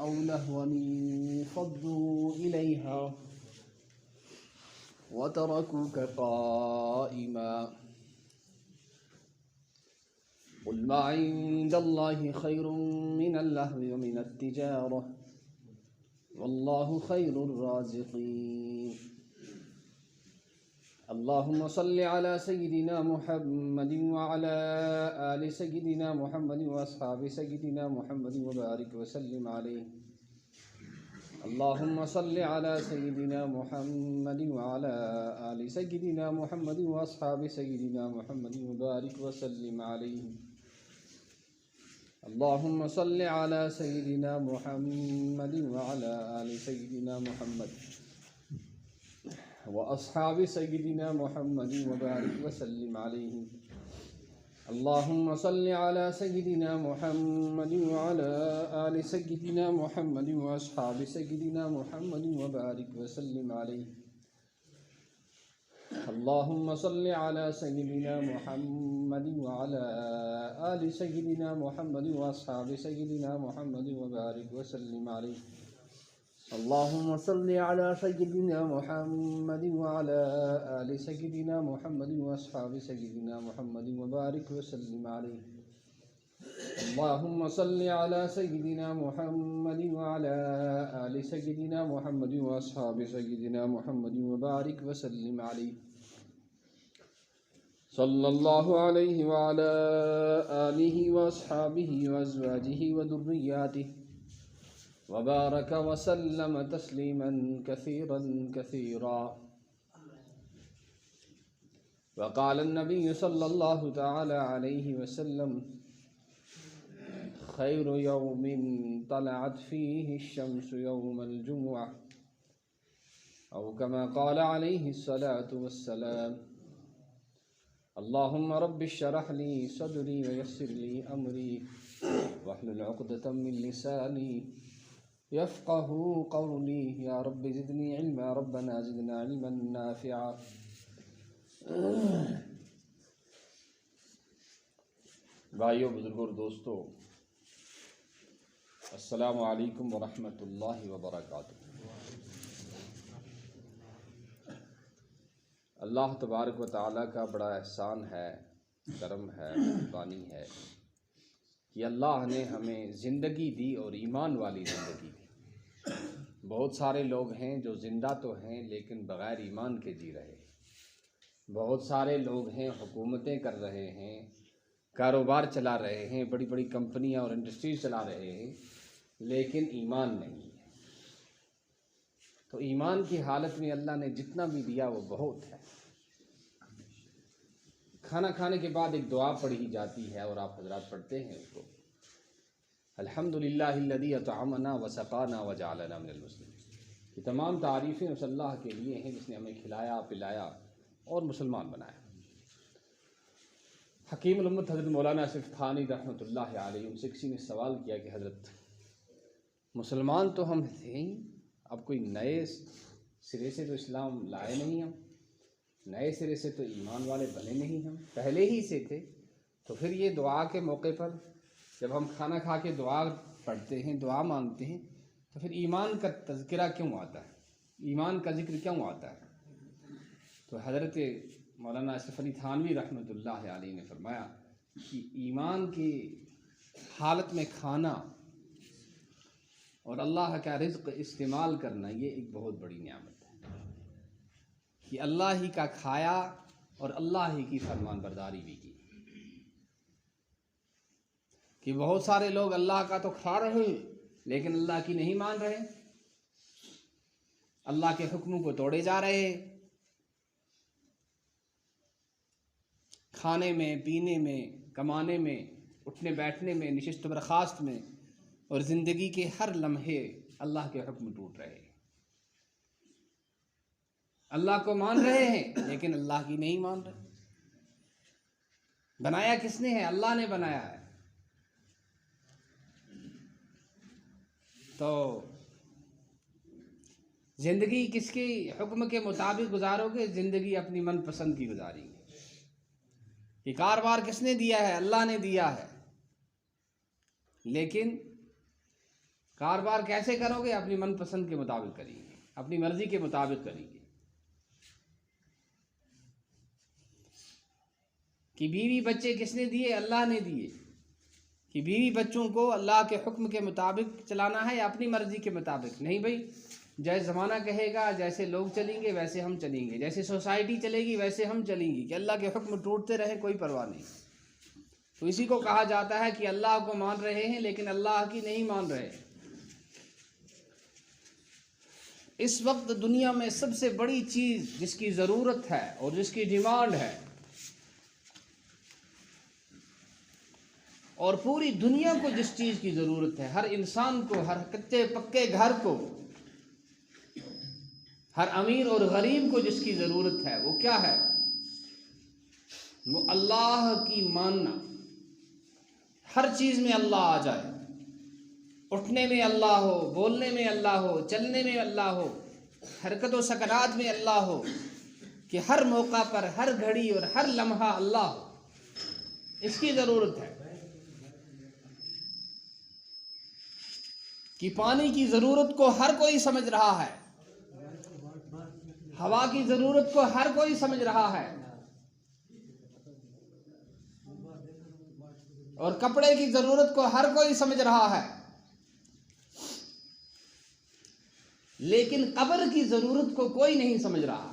أو لهوا انفضوا إليها وتركوك قائما قل ما عند الله خير من اللهو ومن التجارة والله خير الرازقين اللهم صل على سيدنا محمد وعلى آل سيدنا محمد وأصحاب سيدنا محمد وبارك وسلم عليه اللهم صل على سيدنا محمد وعلى آل سيدنا محمد وأصحاب سيدنا محمد وبارك وسلم عليه اللهم صل على سيدنا محمد وعلى آل سيدنا محمد وأصحاب سيدنا محمد وبارك وسلم عليه اللهم صل على سيدنا محمد وعلى آل سيدنا محمد وأصحاب سيدنا محمد وبارك وسلم عليه اللهم صل على سيدنا محمد وعلى آل سيدنا محمد وأصحاب سيدنا محمد وبارك وسلم عليه اللهم صل على سيدنا محمد وعلى آل سيدنا محمد وأصحاب سيدنا محمد وبارك وسلم عليه اللهم صل على سيدنا محمد وعلى آل سيدنا محمد وأصحاب سيدنا محمد وبارك وسلم عليه صلى الله عليه وعلى آله وأصحابه وأزواجه وذرياته وبارك وسلم تسليما كثيرا كثيرا وقال النبي صلى الله تعالى عليه وسلم خير يوم طلعت فيه الشمس يوم الجمعة أو كما قال عليه الصلاة والسلام اللهم رب اشرح لي صدري ويسر لي أمري واحلل عقدة من لساني يفقه قولي يا رب زدني علما ربنا زدنا علما نافعا بھائیو بزرگوں اور دوستو السلام علیکم ورحمۃ اللہ وبرکاتہ۔ اللہ تبارک و تعالیٰ کا بڑا احسان ہے، کرم ہے، مہربانی ہے کہ اللہ نے ہمیں زندگی دی اور ایمان والی زندگی دی۔ بہت سارے لوگ ہیں جو زندہ تو ہیں لیکن بغیر ایمان کے جی رہے ہیں۔ بہت سارے لوگ ہیں حکومتیں کر رہے ہیں، کاروبار چلا رہے ہیں، بڑی بڑی کمپنیاں اور انڈسٹریز چلا رہے ہیں، لیکن ایمان نہیں ہے۔ تو ایمان کی حالت میں اللہ نے جتنا بھی دیا وہ بہت ہے۔ کھانا کھانے کے بعد ایک دعا پڑھی جاتی ہے اور آپ حضرات پڑھتے ہیں اس کو، الحمدللہ الذی اطعمنا وسقانا وجعلنا من المسلمین۔ یہ تمام تعریفیں اس اللہ کے لیے ہیں جس نے ہمیں کھلایا، پلایا اور مسلمان بنایا۔ حکیم الامت حضرت مولانا آصف تھانوی رحمۃ اللہ علیہ، ان سے کسی نے سوال کیا کہ حضرت مسلمان تو ہم تھے ہی، اب کوئی نئے سرے سے تو اسلام لائے نہیں، ہم نئے سرے سے تو ایمان والے بنے نہیں، ہم پہلے ہی سے تھے، تو پھر یہ دعا کے موقع پر جب ہم کھانا کھا کے دعا پڑھتے ہیں، دعا مانگتے ہیں، تو پھر ایمان کا تذکرہ کیوں آتا ہے، ایمان کا ذکر کیوں آتا ہے؟ تو حضرت مولانا آصف علی تھانوی رحمۃ اللہ علیہ نے فرمایا کہ ایمان کی حالت میں کھانا اور اللہ کا رزق استعمال کرنا یہ ایک بہت بڑی نعمت ہے کہ اللہ ہی کا کھایا اور اللہ ہی کی فرمان برداری بھی کی۔ کہ بہت سارے لوگ اللہ کا تو کھا رہے ہیں لیکن اللہ کی نہیں مان رہے، اللہ کے حکموں کو توڑے جا رہے ہیں، کھانے میں، پینے میں، کمانے میں، اٹھنے بیٹھنے میں، نشست برخاست میں اور زندگی کے ہر لمحے اللہ کے حکم ٹوٹ رہے ہیں۔ اللہ کو مان رہے ہیں لیکن اللہ کی نہیں مان رہے۔ بنایا کس نے ہے؟ اللہ نے بنایا ہے۔ تو زندگی کس کے حکم کے مطابق گزارو گے؟ زندگی اپنی من پسند کی گزاریں گے۔ یہ کاروبار کس نے دیا ہے؟ اللہ نے دیا ہے، لیکن کاروبار کیسے کرو گے؟ اپنی من پسند کے مطابق کریں گے، اپنی مرضی کے مطابق کریں گے. کہ بیوی بچے کس نے دیے؟ اللہ نے دیے. کہ بیوی بچوں کو اللہ کے حکم کے مطابق چلانا ہے یا اپنی مرضی کے مطابق؟ نہیں بھائی، جیسے زمانہ کہے گا، جیسے لوگ چلیں گے ویسے ہم چلیں گے، جیسے سوسائٹی چلے گی ویسے ہم چلیں گے. کہ اللہ کے حکم ٹوٹتے رہیں کوئی پرواہ نہیں. تو اسی کو کہا جاتا ہے کہ اللہ کو مان رہے ہیں لیکن اللہ کی نہیں مان رہے. اس وقت دنیا میں سب سے بڑی چیز جس کی ضرورت ہے اور جس کی ڈیمانڈ ہے، اور پوری دنیا کو جس چیز کی ضرورت ہے، ہر انسان کو، ہر کچے پکے گھر کو، ہر امیر اور غریب کو جس کی ضرورت ہے، وہ کیا ہے؟ وہ اللہ کی ماننا. ہر چیز میں اللہ آ جائے، اٹھنے میں اللہ ہو، بولنے میں اللہ ہو، چلنے میں اللہ ہو، حرکت و سکنات میں اللہ ہو، کہ ہر موقع پر، ہر گھڑی اور ہر لمحہ اللہ ہو. اس کی ضرورت ہے. کہ پانی کی ضرورت کو ہر کوئی سمجھ رہا ہے، ہوا کی ضرورت کو ہر کوئی سمجھ رہا ہے، اور کپڑے کی ضرورت کو ہر کوئی سمجھ رہا ہے. لیکن قبر کی ضرورت کو کوئی نہیں سمجھ رہا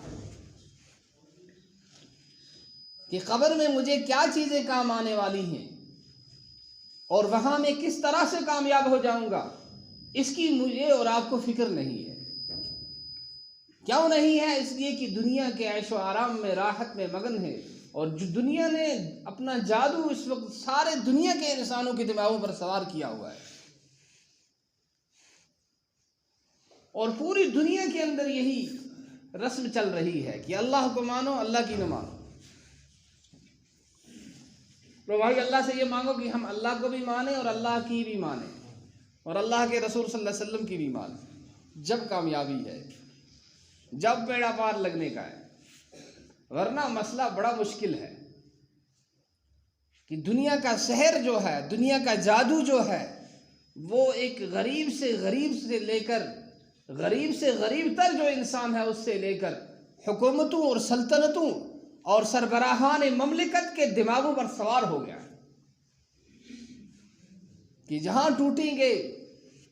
کہ قبر میں مجھے کیا چیزیں کام آنے والی ہیں اور وہاں میں کس طرح سے کامیاب ہو جاؤں گا. اس کی مجھے اور آپ کو فکر نہیں ہے. کیوں نہیں ہے؟ اس لیے کہ دنیا کے عیش و آرام میں، راحت میں مگن ہے، اور جو دنیا نے اپنا جادو اس وقت سارے دنیا کے انسانوں کے دماغوں پر سوار کیا ہوا ہے، اور پوری دنیا کے اندر یہی رسم چل رہی ہے کہ اللہ کو مانو، اللہ کی نہ مانو. تو بھائی اللہ سے یہ مانگو کہ ہم اللہ کو بھی مانیں اور اللہ کی بھی مانیں اور اللہ کے رسول صلی اللہ علیہ وسلم کی بھی مانیں. جب کامیابی ہے، جب بیڑا پار لگنے کا ہے. ورنہ مسئلہ بڑا مشکل ہے کہ دنیا کا سحر جو ہے، دنیا کا جادو جو ہے، وہ ایک غریب سے لے کر غریب سے غریب تر جو انسان ہے، اس سے لے کر حکومتوں اور سلطنتوں اور سربراہان مملکت کے دماغوں پر سوار ہو گیا کہ جہاں ٹوٹیں گے،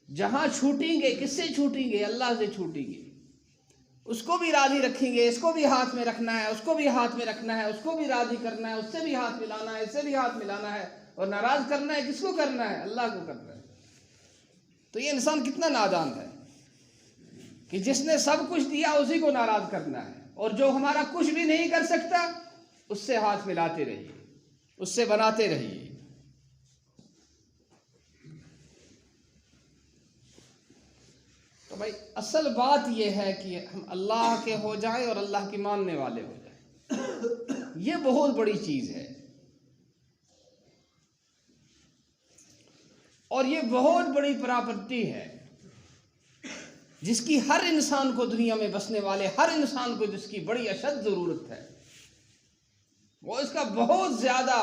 جہاں چھوٹیں گے، کس سے چھوٹیں گے؟ اللہ سے چھوٹیں گے. اس کو بھی راضی رکھیں گے، اس کو بھی ہاتھ میں رکھنا ہے، اس کو بھی ہاتھ میں رکھنا ہے، اس کو بھی راضی کرنا ہے، اس سے بھی ہاتھ ملانا ہے، اس سے بھی ہاتھ ملانا ہے، اور ناراض کرنا ہے کس کو کرنا ہے؟ اللہ کو کرنا ہے. تو یہ انسان کتنا نادان ہے کہ جس نے سب کچھ دیا اسی کو ناراض کرنا ہے، اور جو ہمارا کچھ بھی نہیں کر سکتا اس سے ہاتھ ملاتے رہیے، اس سے بناتے رہیے. تو بھائی اصل بات یہ ہے کہ ہم اللہ کے ہو جائیں اور اللہ کی ماننے والے ہو جائیں. یہ بہت بڑی چیز ہے، اور یہ بہت بڑی پراپرٹی ہے جس کی ہر انسان کو، دنیا میں بسنے والے ہر انسان کو جس کی بڑی اشد ضرورت ہے، وہ اس کا بہت زیادہ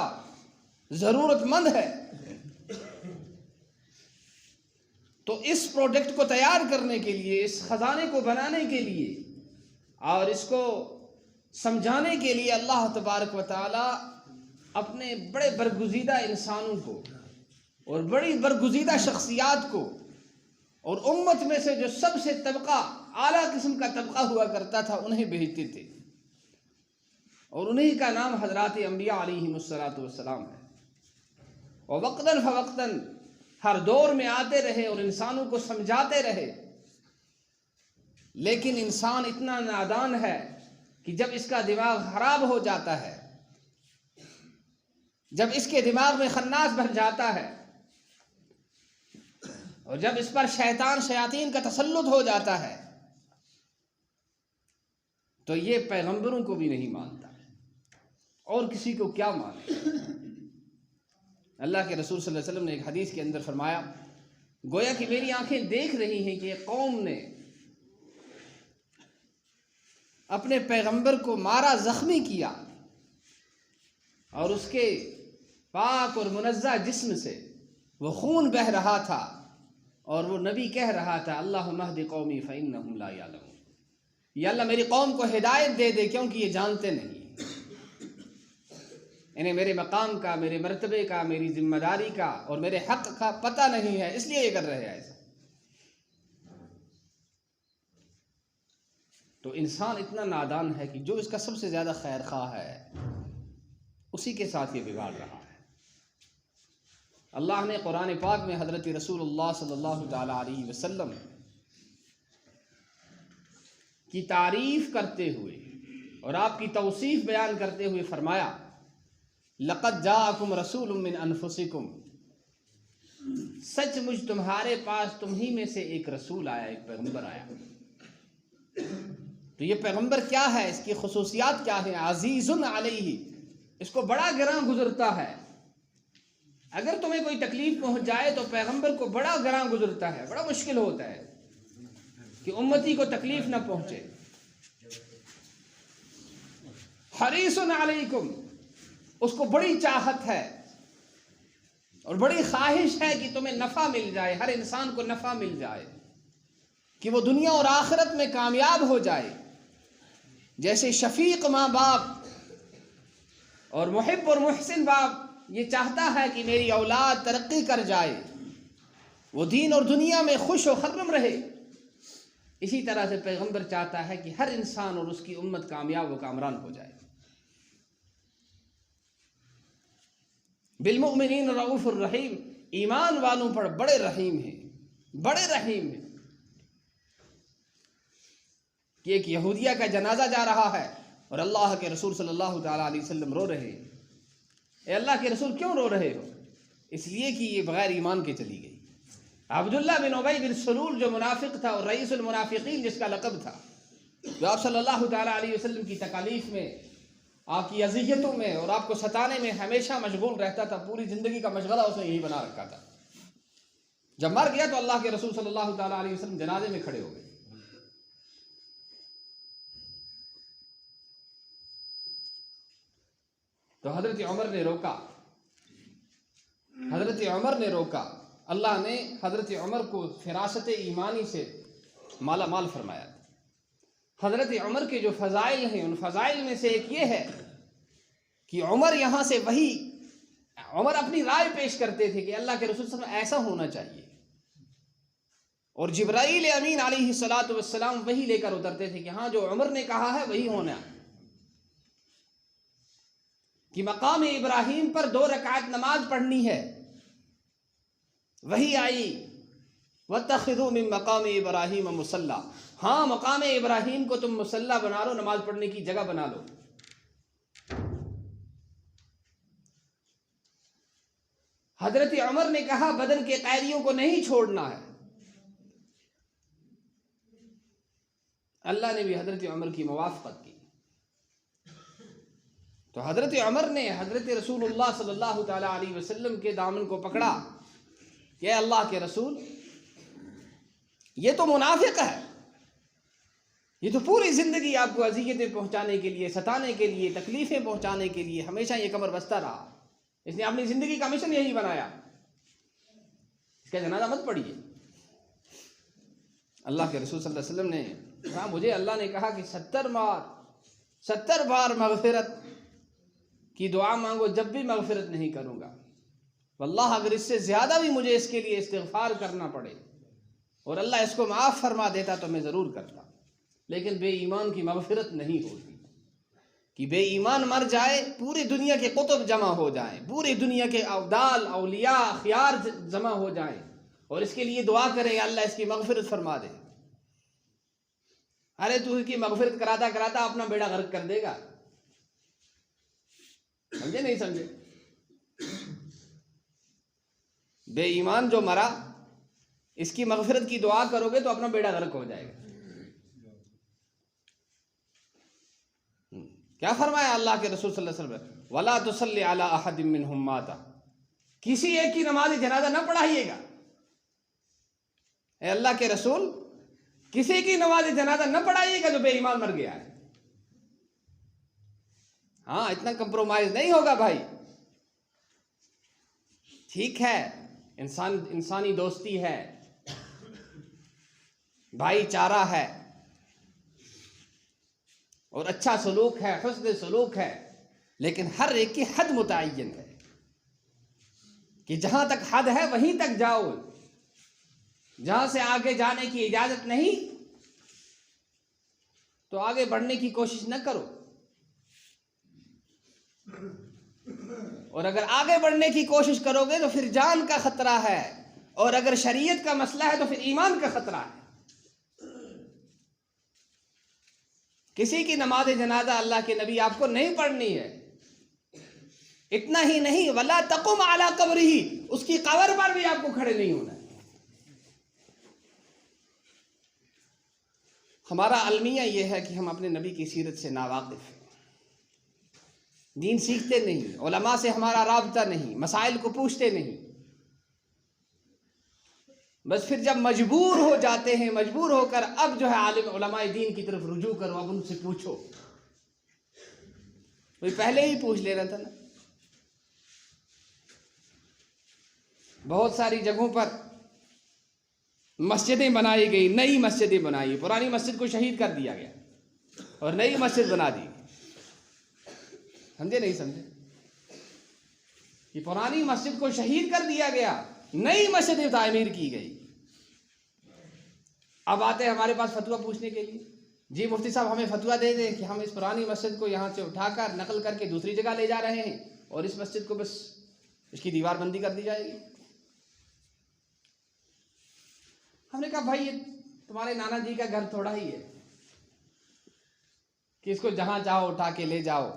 ضرورت مند ہے. تو اس پروڈکٹ کو تیار کرنے کے لیے، اس خزانے کو بنانے کے لیے اور اس کو سمجھانے کے لیے اللہ تبارک و تعالی اپنے بڑے برگزیدہ انسانوں کو اور بڑی برگزیدہ شخصیات کو، اور امت میں سے جو سب سے طبقہ، اعلیٰ قسم کا طبقہ ہوا کرتا تھا، انہیں بھیجتے تھے، اور انہی کا نام حضرات انبیاء علیہم السلام ہے. اور وقتاً فوقتاً ہر دور میں آتے رہے اور انسانوں کو سمجھاتے رہے. لیکن انسان اتنا نادان ہے کہ جب اس کا دماغ خراب ہو جاتا ہے، جب اس کے دماغ میں خناس بھر جاتا ہے، اور جب اس پر شیاطین کا تسلط ہو جاتا ہے، تو یہ پیغمبروں کو بھی نہیں مانتا، اور کسی کو کیا مانے. اللہ کے رسول صلی اللہ علیہ وسلم نے ایک حدیث کے اندر فرمایا، گویا کہ میری آنکھیں دیکھ رہی ہیں کہ ایک قوم نے اپنے پیغمبر کو مارا، زخمی کیا، اور اس کے پاک اور منزہ جسم سے وہ خون بہہ رہا تھا، اور وہ نبی کہہ رہا تھا اللہم اہد قومی فإنہم لا یعلمون، یا اللہ میری قوم کو ہدایت دے دے کیونکہ یہ جانتے نہیں، انہیں میرے مقام کا، میرے مرتبے کا، میری ذمہ داری کا اور میرے حق کا پتہ نہیں ہے، اس لیے یہ کر رہے ہیں ایسا۔ تو انسان اتنا نادان ہے کہ جو اس کا سب سے زیادہ خیر خواہ ہے اسی کے ساتھ یہ بگاڑ رہا ہے۔ اللہ نے قرآن پاک میں حضرت رسول اللہ صلی اللہ تعالیٰ علیہ وسلم کی تعریف کرتے ہوئے اور آپ کی توصیف بیان کرتے ہوئے فرمایا لقد جاءکم رسول من انفسکم، سچ مجھ تمہارے پاس تمہی میں سے ایک رسول آیا، ایک پیغمبر آیا۔ تو یہ پیغمبر کیا ہے، اس کی خصوصیات کیا ہیں؟ عزیز علیہ، اس کو بڑا گراں گزرتا ہے، اگر تمہیں کوئی تکلیف پہنچ جائے تو پیغمبر کو بڑا گراں گزرتا ہے، بڑا مشکل ہوتا ہے کہ امتی کو تکلیف نہ پہنچے۔ حریص علیکم، اس کو بڑی چاہت ہے اور بڑی خواہش ہے کہ تمہیں نفع مل جائے، ہر انسان کو نفع مل جائے، کہ وہ دنیا اور آخرت میں کامیاب ہو جائے۔ جیسے شفیق ماں باپ اور محب اور محسن باپ یہ چاہتا ہے کہ میری اولاد ترقی کر جائے، وہ دین اور دنیا میں خوش و خرم رہے، اسی طرح سے پیغمبر چاہتا ہے کہ ہر انسان اور اس کی امت کامیاب و کامران ہو جائے۔ بالمؤمنین رؤوف الرحیم، ایمان والوں پر بڑے رحیم ہیں، بڑے رحیم ہیں۔ کہ ایک یہودیہ کا جنازہ جا رہا ہے اور اللہ کے رسول صلی اللہ تعالیٰ علیہ وسلم رو رہے ہیں۔ اے اللہ کے رسول کیوں رو رہے ہو؟ اس لیے کہ یہ بغیر ایمان کے چلی گئی۔ عبداللہ بن ابی بن سلول جو منافق تھا اور رئیس المنافقین جس کا لقب تھا، جو آپ صلی اللہ تعالیٰ علیہ وسلم کی تکالیف میں، آپ کی اذیتوں میں اور آپ کو ستانے میں ہمیشہ مشغول رہتا تھا، پوری زندگی کا مشغلہ اس نے یہی بنا رکھا تھا، جب مر گیا تو اللہ کے رسول صلی اللہ تعالیٰ علیہ وسلم جنازے میں کھڑے ہو گئے۔ تو حضرت عمر نے روکا، حضرت عمر نے روکا، اللہ نے حضرت عمر کو فراست ایمانی سے مالا مال فرمایا۔ حضرت عمر کے جو فضائل ہیں ان فضائل میں سے ایک یہ ہے کہ عمر یہاں سے عمر اپنی رائے پیش کرتے تھے کہ اللہ کے رسول صلی اللہ علیہ وسلم ایسا ہونا چاہیے، اور جبرائیل امین علیہ الصلاۃ والسلام وہی لے کر اترتے تھے کہ ہاں جو عمر نے کہا ہے وہی ہونا ہے، کہ مقام ابراہیم پر 2 رکعت نماز پڑھنی ہے، وہی آئی وَاتَّخِذُوا مِن مَقَامِ إِبْرَاهِيمَ مُصَلَّى، ہاں مقام ابراہیم کو تم مصلی بنا لو، نماز پڑھنے کی جگہ بنا لو۔ حضرت عمر نے کہا بدن کے قیدیوں کو نہیں چھوڑنا ہے، اللہ نے بھی حضرت عمر کی موافقت کی۔ تو حضرت عمر نے حضرت رسول اللہ صلی اللہ تعالیٰ علیہ وسلم کے دامن کو پکڑا کہ اے اللہ کے رسول، یہ تو منافق ہے، یہ تو پوری زندگی آپ کو اذیتیں پہنچانے کے لیے، ستانے کے لیے، تکلیفیں پہنچانے کے لیے ہمیشہ یہ کمر بستہ رہا، اس نے اپنی زندگی کا مشن یہی بنایا، اس کا جنازہ مت پڑھیے۔ اللہ کے رسول صلی اللہ علیہ وسلم نے کہا مجھے اللہ نے کہا کہ 70 بار مغفرت کی دعا مانگو، جب بھی مغفرت نہیں کروں گا، واللہ اگر اس سے زیادہ بھی مجھے اس کے لیے استغفار کرنا پڑے اور اللہ اس کو معاف فرما دیتا تو میں ضرور کرتا، لیکن بے ایمان کی مغفرت نہیں ہوتی، کہ بے ایمان مر جائے، پوری دنیا کے قطب جمع ہو جائیں، پوری دنیا کے ابدال، اولیاء، اخیار جمع ہو جائیں اور اس کے لیے دعا کریں اللہ اس کی مغفرت فرما دے، ارے تو اس کی مغفرت کراتا کراتا اپنا بیڑا غرق کر دے گا۔ سمجھے نہیں سمجھے؟ بے ایمان جو مرا، اس کی مغفرت کی دعا کرو گے تو اپنا بیڑا غرق ہو جائے گا۔ کیا فرمایا اللہ کے رسول صلی اللہ علیہ وسلم؟ وَلَا تُصَلِّ عَلَىٰ أَحَدٍ مِّنْهُمْ مَاتَ، کسی ایک کی نماز جنازہ نہ پڑھائیے گا۔ اے اللہ کے رسول، کسی کی نماز جنازہ نہ پڑھائیے گا جو بے ایمان مر گیا ہے۔ ہاں اتنا کمپرومائز نہیں ہوگا بھائی، ٹھیک ہے انسانی دوستی ہے، بھائی چارہ ہے اور اچھا سلوک ہے، حسن سلوک ہے، لیکن ہر ایک کی حد متعین ہے کہ جہاں تک حد ہے وہیں تک جاؤ، جہاں سے آگے جانے کی اجازت نہیں تو آگے بڑھنے کی کوشش نہ کرو، اور اگر آگے بڑھنے کی کوشش کرو گے تو پھر جان کا خطرہ ہے، اور اگر شریعت کا مسئلہ ہے تو پھر ایمان کا خطرہ ہے۔ کسی کی نماز جنازہ اللہ کے نبی آپ کو نہیں پڑھنی ہے، اتنا ہی نہیں وَلَا تَقُمْ عَلَىٰ قَبْرِهِ، اس کی قبر پر بھی آپ کو کھڑے نہیں ہونا ہے۔ ہمارا المیہ یہ ہے کہ ہم اپنے نبی کی سیرت سے ناواقف ہیں، دین سیکھتے نہیں، علماء سے ہمارا رابطہ نہیں، مسائل کو پوچھتے نہیں، بس پھر جب مجبور ہو جاتے ہیں، مجبور ہو کر اب جو ہے عالم علماء دین کی طرف رجوع کرو، اب ان سے پوچھو، کوئی پہلے ہی پوچھ لینا تھا نا۔ بہت ساری جگہوں پر مسجدیں بنائی گئی، نئی مسجدیں بنائی، پرانی مسجد کو شہید کر دیا گیا اور نئی مسجد بنا دی، سمجھے نہیں سمجھے؟ کہ پرانی مسجد کو شہید کر دیا گیا، نئی مسجد تعمیر کی گئی۔ اب آتے ہیں ہمارے پاس فتویٰ پوچھنے کے لیے، جی مفتی صاحب ہمیں فتویٰ دے دیں کہ ہم اس پرانی مسجد کو یہاں سے اٹھا کر نقل کر کے دوسری جگہ لے جا رہے ہیں اور اس مسجد کو بس اس کی دیوار بندی کر دی جائے گی۔ ہم نے کہا بھائی یہ تمہارے نانا جی کا گھر تھوڑا ہی ہے کہ اس کو جہاں چاہو اٹھا کے لے جاؤ،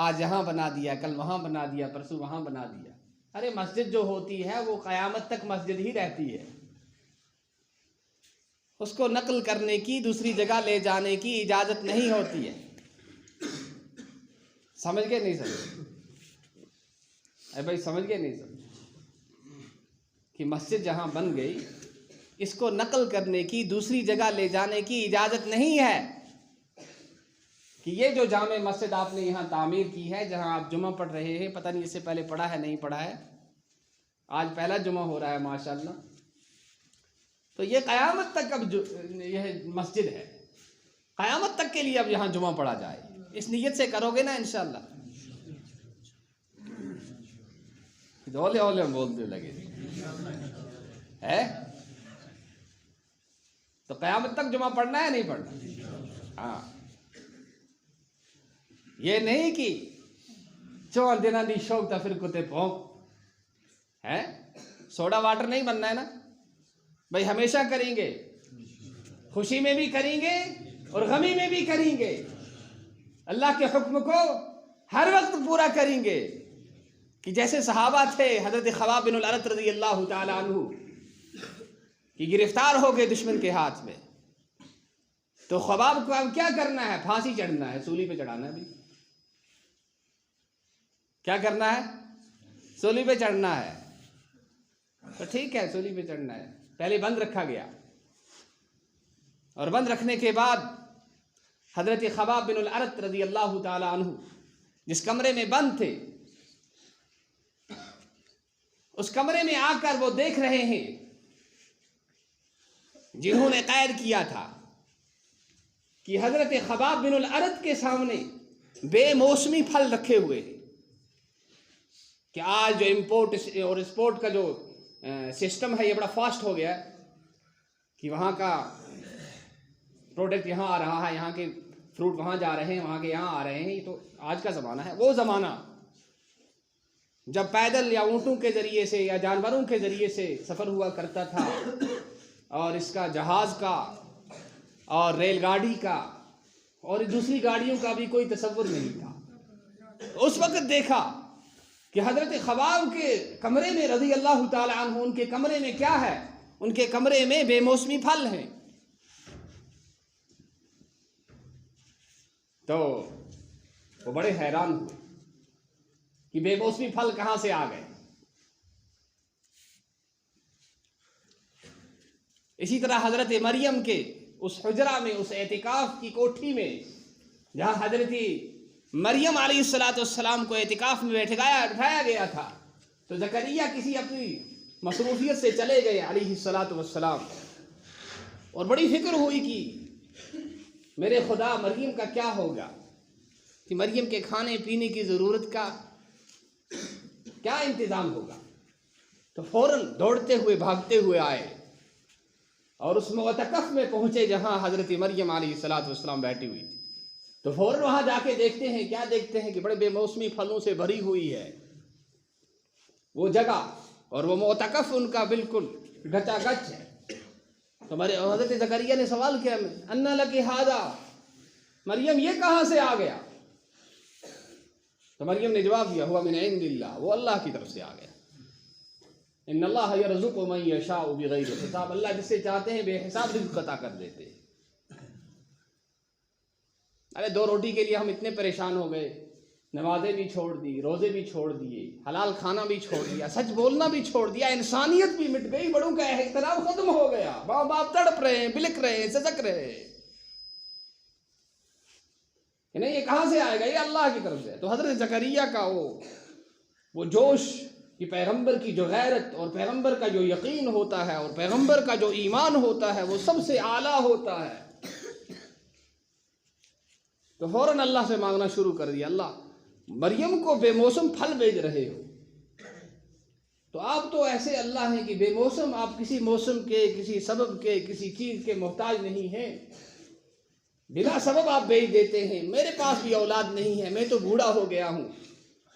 آج یہاں بنا دیا، کل وہاں بنا دیا، پرسوں وہاں بنا دیا۔ ارے مسجد جو ہوتی ہے وہ قیامت تک مسجد ہی رہتی ہے، اس کو نقل کرنے کی، دوسری جگہ لے جانے کی اجازت نہیں ہوتی ہے۔ سمجھ گئے نہیں سمجھ؟ اے بھائی سمجھ گئے نہیں سمجھ؟ کہ مسجد جہاں بن گئی اس کو نقل کرنے کی، دوسری جگہ لے جانے کی اجازت نہیں ہے۔ کہ یہ جو جامع مسجد آپ نے یہاں تعمیر کی ہے، جہاں آپ جمعہ پڑھ رہے ہیں، پتہ نہیں اس سے پہلے پڑھا ہے نہیں پڑھا ہے، آج پہلا جمعہ ہو رہا ہے ماشاءاللہ، تو یہ قیامت تک اب یہ مسجد ہے، قیامت تک کے لیے اب یہاں جمعہ پڑھا جائے، اس نیت سے کرو گے نا انشاءاللہ۔ اولے اولے بولتے لگے ہے تو قیامت تک جمعہ پڑھنا ہے نہیں پڑھنا؟ ہاں، یہ نہیں کہ 4 دنوں دی شوق تا پھر کتے پونک ہے، سوڈا واٹر نہیں بننا ہے نا بھائی، ہمیشہ کریں گے، خوشی میں بھی کریں گے اور غمی میں بھی کریں گے، اللہ کے حکم کو ہر وقت پورا کریں گے۔ کہ جیسے صحابہ تھے، حضرت خباب بن الارت رضی اللہ تعالی عنہ کہ گرفتار ہو گئے دشمن کے ہاتھ میں، تو خباب کو اب کیا کرنا ہے؟ پھانسی چڑھنا ہے، سولی پہ چڑھانا ہے۔ بھی کیا کرنا ہے؟ سولی پہ چڑھنا ہے، تو ٹھیک ہے سولی پہ چڑھنا ہے۔ پہلے بند رکھا گیا، اور بند رکھنے کے بعد حضرت خباب بن الارت رضی اللہ تعالی عنہ جس کمرے میں بند تھے، اس کمرے میں آ کر وہ دیکھ رہے ہیں جنہوں نے قید کیا تھا کہ حضرت خباب بن الارت کے سامنے بے موسمی پھل رکھے ہوئے ہیں کہ آج جو امپورٹ اور ایکسپورٹ کا جو سسٹم ہے یہ بڑا فاسٹ ہو گیا ہے کہ وہاں کا پروڈکٹ یہاں آ رہا ہے، یہاں کے فروٹ وہاں جا رہے ہیں، وہاں کے یہاں آ رہے ہیں۔ یہ تو آج کا زمانہ ہے۔ وہ زمانہ جب پیدل یا اونٹوں کے ذریعے سے یا جانوروں کے ذریعے سے سفر ہوا کرتا تھا، اور اس کا جہاز کا اور ریل گاڑی کا اور دوسری گاڑیوں کا بھی کوئی تصور نہیں تھا۔ اس وقت دیکھا کہ حضرت خباب کے کمرے میں رضی اللہ تعالی عنہ، ان کے کمرے میں کیا ہے؟ ان کے کمرے میں بے موسمی پھل ہیں۔ تو وہ بڑے حیران ہوئے کہ بے موسمی پھل کہاں سے آ گئے۔ اسی طرح حضرت مریم کے اس حجرہ میں، اس اعتکاف کی کوٹھی میں جہاں حضرت مریم علیہ السلام کو اعتکاف میں بٹھایا گیا تھا، تو زکریا کسی اپنی مصروفیت سے چلے گئے علیہ السلام، اور بڑی فکر ہوئی کہ میرے خدا مریم کا کیا ہوگا، کہ مریم کے کھانے پینے کی ضرورت کا کیا انتظام ہوگا۔ تو فوراً دوڑتے ہوئے بھاگتے ہوئے آئے اور اس معتکف میں پہنچے جہاں حضرت مریم علیہ السلام بیٹھی ہوئی تھی۔ تو فوراً وہاں جا کے دیکھتے ہیں، کیا دیکھتے ہیں کہ بڑے بے موسمی پھلوں سے بھری ہوئی ہے وہ جگہ، اور وہ معتکف ان کا بالکل گچا گچ ہے۔ تو حضرت زکریا نے سوال کیا، انا لک ھذا، مریم یہ کہاں سے آ گیا؟ تو مریم نے جواب دیا، ہوا من عند اللہ، وہ اللہ کی طرف سے آ گیا۔ ان اللہ یرزق من یشاء بغیر حساب، اللہ جسے چاہتے ہیں بے حساب رزق عطا کر دیتے ہیں۔ ارے 2 روٹی کے لیے ہم اتنے پریشان ہو گئے، نمازیں بھی چھوڑ دی، روزے بھی چھوڑ دیے، حلال کھانا بھی چھوڑ دیا، سچ بولنا بھی چھوڑ دیا، انسانیت بھی مٹ گئی، بڑوں کا احترام ختم ہو گیا، ماں باپ تڑپ رہے ہیں، بلک رہے ہیں، سسک رہے ہیں کہ نہیں یہ کہاں سے آئے گا، یہ اللہ کی طرف سے۔ تو حضرت زکریا کا وہ جوش کہ پیغمبر کی جو غیرت اور پیغمبر کا جو یقین ہوتا ہے اور پیغمبر کا جو ایمان ہوتا ہے وہ سب سے اعلیٰ ہوتا ہے، تو فوراً اللہ سے مانگنا شروع کر دیا، اللہ مریم کو بے موسم پھل بھیج رہے ہو، تو آپ تو ایسے اللہ ہیں کہ بے موسم، آپ کسی موسم کے، کسی سبب کے، کسی چیز کے محتاج نہیں ہیں، بلا سبب آپ بھیج دیتے ہیں۔ میرے پاس بھی اولاد نہیں ہے، میں تو بوڑھا ہو گیا ہوں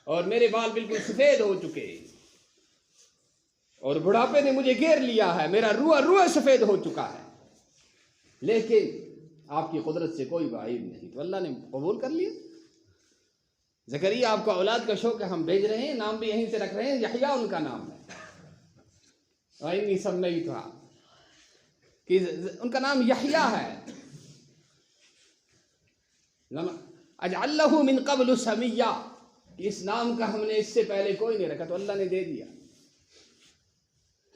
اور میرے بال بالکل سفید ہو چکے اور بڑھاپے نے مجھے گھیر لیا ہے، میرا روح سفید ہو چکا ہے، لیکن آپ کی قدرت سے کوئی بعید نہیں۔ تو اللہ نے قبول کر لیا۔ زکریا آپ کو اولاد کا شوق ہے، ہم بھیج رہے ہیں، نام بھی یہیں سے رکھ رہے ہیں، یحییٰ ان کا نام ہے، وَإِنِّي سَمَّيْتُهَا، کہ ان کا نام یحییٰ ہے، اجعل لہ من قبل سمیہ، اس نام کا ہم نے اس سے پہلے کوئی نہیں رکھا، تو اللہ نے دے دیا۔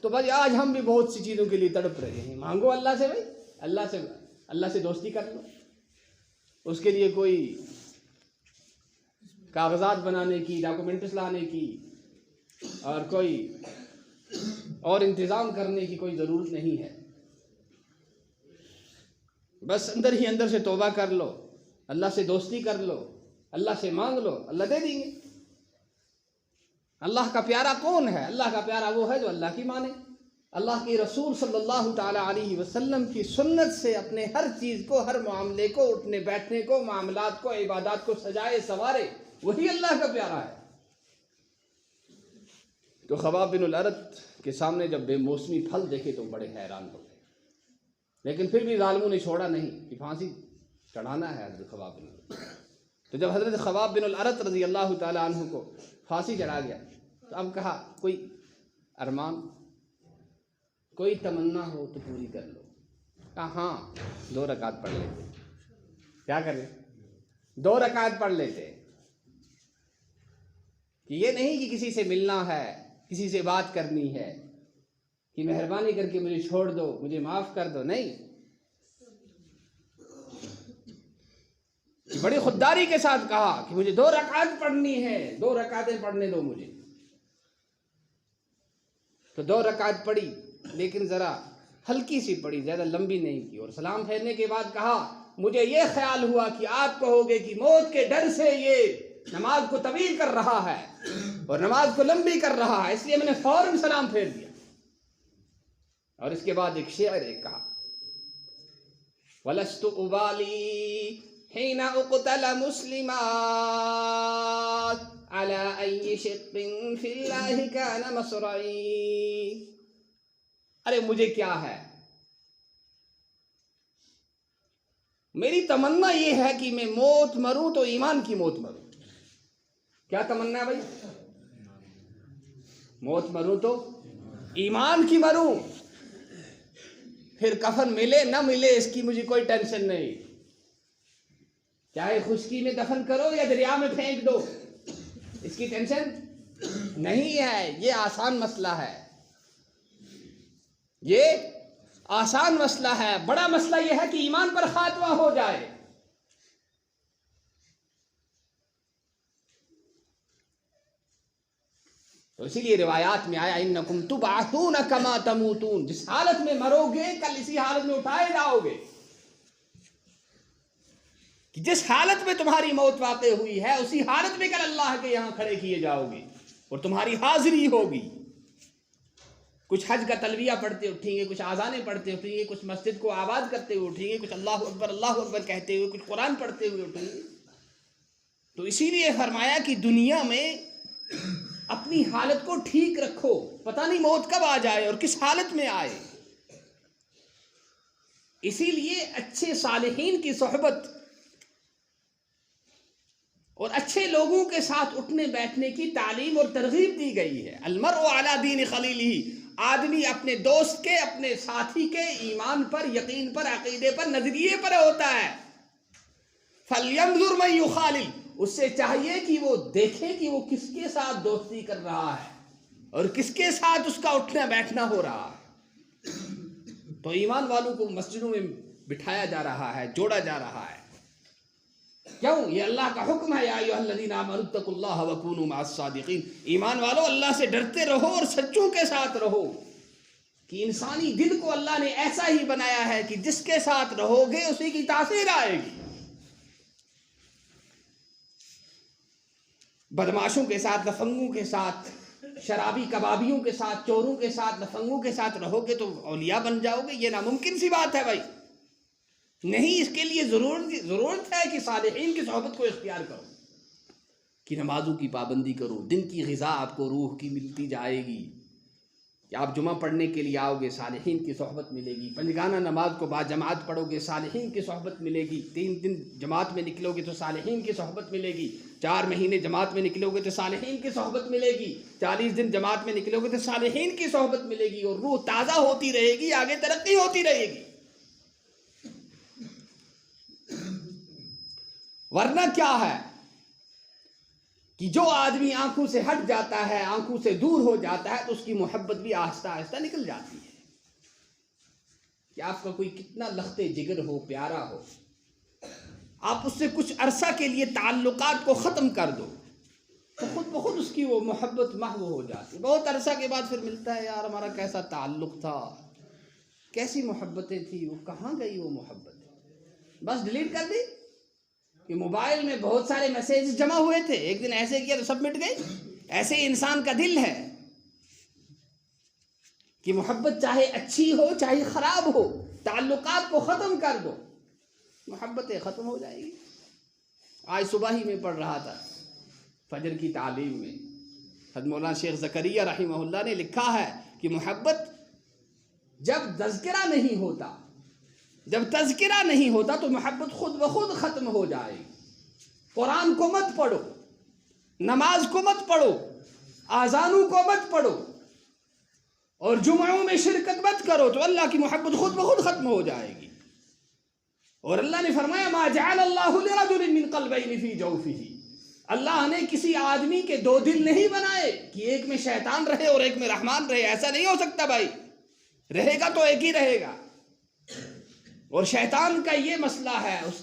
تو بھائی آج ہم بھی بہت سی چیزوں کے لیے تڑپ رہے ہیں، مانگو اللہ سے، بھائی اللہ سے دوستی کر لو، اس کے لیے کوئی کاغذات بنانے کی، ڈاکومنٹس لانے کی اور کوئی اور انتظام کرنے کی کوئی ضرورت نہیں ہے، بس اندر ہی اندر سے توبہ کر لو، اللہ سے دوستی کر لو، اللہ سے مانگ لو، اللہ دے دیں گے۔ اللہ کا پیارا کون ہے؟ اللہ کا پیارا وہ ہے جو اللہ کی مانے، اللہ کی رسول صلی اللہ تعالی علیہ وسلم کی سنت سے اپنے ہر چیز کو، ہر معاملے کو، اٹھنے بیٹھنے کو، معاملات کو، عبادات کو سجائے سوارے، وہی اللہ کا پیارا ہے۔ تو خباب بن الارت کے سامنے جب بے موسمی پھل دیکھے تو بڑے حیران ہو گئے، لیکن پھر بھی ظالموں نے چھوڑا نہیں کہ پھانسی چڑھانا ہے حضرت خباب بن الارت۔ تو جب حضرت خباب بن الارت رضی اللہ تعالی عنہ کو پھانسی چڑھا گیا تو اب کہا کوئی ارمان، کوئی تمنا ہو تو پوری کر لو۔ کہا ہاں 2 رکعت پڑھ لیتے، کیا کریں 2 رکعت پڑھ لیتے، کہ یہ نہیں کہ کسی سے ملنا ہے، کسی سے بات کرنی ہے کہ مہربانی کر کے مجھے چھوڑ دو، مجھے معاف کر دو، نہیں، بڑی خودداری کے ساتھ کہا کہ مجھے 2 رکعت پڑھنی ہے، 2 رکعتیں پڑھنے دو مجھے۔ تو 2 رکعت پڑھی، لیکن ذرا ہلکی سی پڑھی، زیادہ لمبی نہیں کی، اور سلام پھیرنے کے بعد کہا مجھے یہ خیال ہوا کہ آپ کہو گے کہ موت کے ڈر سے یہ نماز کو طویل کر رہا ہے اور نماز کو لمبی کر رہا ہے، اس لیے میں نے فوراً سلام پھیر دیا۔ اور اس کے بعد ایک شعر کہا، وَلَسْتُ أُبَالِي حِينَ أُقْتَلَ مُسْلِمَاتٍ عَلَىٰ أَيِّ شِقٍّ فِي اللَّهِ كَانَ مَصْرَعِي۔ ارے مجھے کیا ہے، میری تمنا یہ ہے کہ میں موت مروں تو ایمان کی موت مروں۔ کیا تمنا ہے بھائی؟ موت مروں تو ایمان کی مروں، پھر کفن ملے نہ ملے اس کی مجھے کوئی ٹینشن نہیں، چاہے خشکی میں دفن کرو یا دریا میں پھینک دو، اس کی ٹینشن نہیں ہے۔ یہ آسان مسئلہ ہے، یہ آسان مسئلہ ہے۔ بڑا مسئلہ یہ ہے کہ ایمان پر خاتمہ ہو جائے۔ تو اسی لیے روایات میں آیا انکم تبعثون کما تموتون، جس حالت میں مرو گے کل اسی حالت میں اٹھائے جاؤ گے، کہ جس حالت میں تمہاری موت واقع ہوئی ہے اسی حالت میں کل اللہ کے یہاں کھڑے کیے جاؤ گے اور تمہاری حاضری ہوگی۔ کچھ حج کا تلبیہ پڑھتے اٹھیں گے، کچھ آذانیں پڑھتے اٹھیں گے، کچھ مسجد کو آباد کرتے ہوئے اٹھیں گے، کچھ اللہ اکبر کہتے ہوئے، کچھ قرآن پڑھتے ہوئے اٹھیں گے۔ تو اسی لیے فرمایا کہ دنیا میں اپنی حالت کو ٹھیک رکھو، پتہ نہیں موت کب آ جائے اور کس حالت میں آئے۔ اسی لیے اچھے صالحین کی صحبت اور اچھے لوگوں کے ساتھ اٹھنے بیٹھنے کی تعلیم اور ترغیب دی گئی ہے۔ المرء علی دین خلیلہ، آدمی اپنے دوست کے، اپنے ساتھی کے ایمان پر، یقین پر، عقیدے پر، نظریے پر ہوتا ہے۔ فَلْيَنْظُرْ مَنْ يُخَالِلْ، اس سے چاہیے کہ وہ دیکھے کہ وہ کس کے ساتھ دوستی کر رہا ہے اور کس کے ساتھ اس کا اٹھنا بیٹھنا ہو رہا ہے۔ تو ایمان والوں کو مسجدوں میں بٹھایا جا رہا ہے، جوڑا جا رہا ہے۔ کیوں؟ یہ اللہ کا حکم ہے، یا ایھا الذین آمنوا اتقوا اللہ وکونوا مع الصادقین، ایمان والو اللہ سے ڈرتے رہو اور سچوں کے ساتھ رہو۔ کہ انسانی دل کو اللہ نے ایسا ہی بنایا ہے کہ جس کے ساتھ رہو گے اسی کی تاثیر آئے گی۔ بدماشوں کے ساتھ، لفنگوں کے ساتھ، شرابی کبابیوں کے ساتھ، چوروں کے ساتھ، لفنگوں کے ساتھ رہو گے تو اولیاء بن جاؤ گے؟ یہ ناممکن سی بات ہے بھائی۔ نہیں، اس کے لیے ضرورت ہے کہ صالحین کی صحبت کو اختیار کرو، کہ نمازوں کی پابندی کرو، دن کی غذا آپ کو روح کی ملتی جائے گی، کہ آپ جمعہ پڑھنے کے لیے آؤ گے صالحین کی صحبت ملے گی، پنجگانہ نماز کو با جماعت پڑھو گے صالحین کی صحبت ملے گی، 3 دن جماعت میں نکلو گے تو صالحین کی صحبت ملے گی، 4 مہینے جماعت میں نکلو گے تو صالحین کی صحبت ملے گی، 40 دن جماعت میں نکلو گے تو صالحین کی صحبت ملے گی، اور روح تازہ ہوتی رہے گی، آگے ترقی ہوتی رہے گی۔ ورنہ کیا ہے کہ جو آدمی آنکھوں سے ہٹ جاتا ہے، آنکھوں سے دور ہو جاتا ہے، تو اس کی محبت بھی آہستہ آہستہ نکل جاتی ہے۔ کہ آپ کا کوئی کتنا لخت جگر ہو، پیارا ہو، آپ اس سے کچھ عرصہ کے لیے تعلقات کو ختم کر دو تو خود بخود اس کی وہ محبت محو ہو جاتی ہے۔ بہت عرصہ کے بعد پھر ملتا ہے، یار ہمارا کیسا تعلق تھا، کیسی محبتیں تھیں، وہ کہاں گئی وہ محبت؟ بس ڈیلیٹ کر دی۔ کہ موبائل میں بہت سارے میسیج جمع ہوئے تھے، ایک دن ایسے کیا تو سب مٹ گئے۔ ایسے ہی انسان کا دل ہے کہ محبت چاہے اچھی ہو چاہے خراب ہو، تعلقات کو ختم کر دو، محبتیں ختم ہو جائے گی۔ آج صبح ہی میں پڑھ رہا تھا فجر کی تعلیم میں، حضرت مولانا شیخ زکریا رحمہ اللہ نے لکھا ہے کہ محبت جب تذکرہ نہیں ہوتا، جب تذکرہ نہیں ہوتا تو محبت خود بخود ختم ہو جائے گی۔ قرآن کو مت پڑھو، نماز کو مت پڑھو، آذانوں کو مت پڑھو اور جمعوں میں شرکت مت کرو تو اللہ کی محبت خود بخود ختم ہو جائے گی۔ اور اللہ نے فرمایا ما جعل اللہ لرجل من قلبین فی جوفہ، اللہ نے کسی آدمی کے 2 دل نہیں بنائے کہ ایک میں شیطان رہے اور ایک میں رحمان رہے، ایسا نہیں ہو سکتا بھائی، رہے گا تو ایک ہی رہے گا۔ اور شیطان کا یہ مسئلہ ہے، اس